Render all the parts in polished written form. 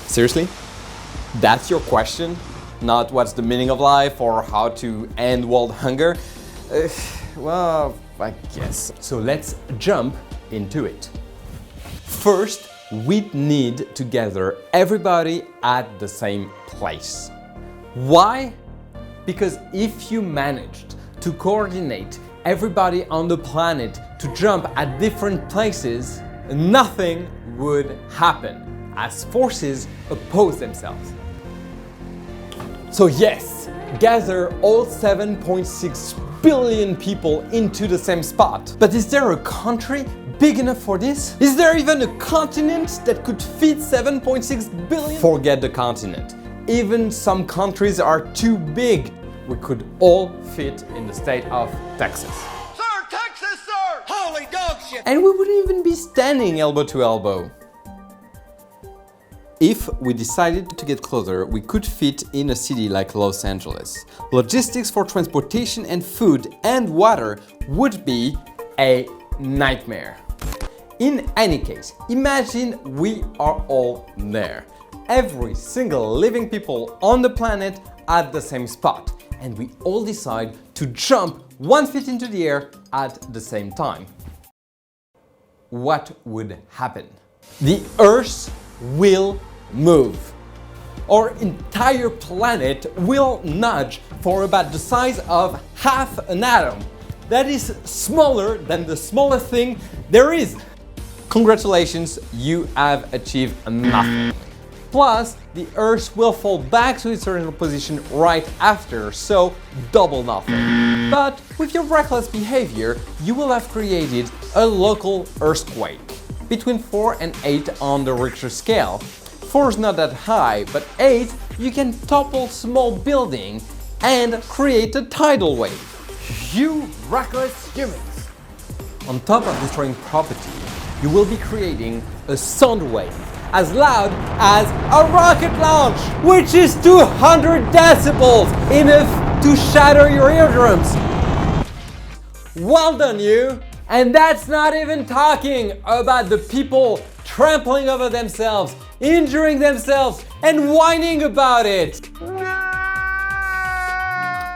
Seriously? That's your question? Not what's the meaning of life or how to end world hunger? Well, I guess. So let's jump into it. First, we need to gather everybody at the same place. Why? Because if you managed to coordinate everybody on the planet to jump at different places, nothing would happen as forces oppose themselves. So yes, gather all 7.6 billion people into the same spot. But is there a country big enough for this? Is there even a continent that could fit 7.6 billion? Forget the continent. Even some countries are too big. We could all fit in the state of Texas. Sir, Texas, sir! Holy dog shit! And we wouldn't even be standing elbow to elbow. If we decided to get closer, we could fit in a city like Los Angeles. Logistics for transportation and food and water would be a nightmare. In any case, imagine we are all there. Every single living people on the planet at the same spot. And we all decide to jump 1 foot into the air at the same time. What would happen? The Earth will move. Our entire planet will nudge for about the size of half an atom. That is smaller than the smallest thing there is. Congratulations, you have achieved nothing. Plus, the Earth will fall back to its original position right after, so double nothing. But with your reckless behavior, you will have created a local earthquake. Between 4 and 8 on the Richter scale. 4 is not that high, but 8, you can topple small building and create a tidal wave. You reckless humans! On top of destroying property, you will be creating a sound wave as loud as a rocket launch, which is 200 decibels, enough to shatter your eardrums. Well done, you! And that's not even talking about the people trampling over themselves, injuring themselves, and whining about it.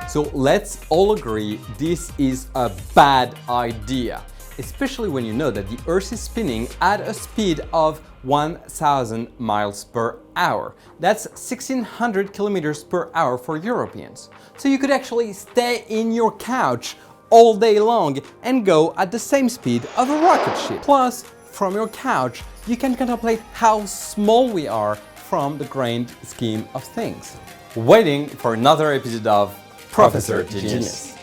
So let's all agree this is a bad idea, especially when you know that the Earth is spinning at a speed of 1,000 miles per hour. That's 1,600 kilometers per hour for Europeans. So you could actually stay in your couch all day long and go at the same speed of a rocket ship. Plus, from your couch, you can contemplate how small we are from the grand scheme of things. Waiting for another episode of Professor Genius.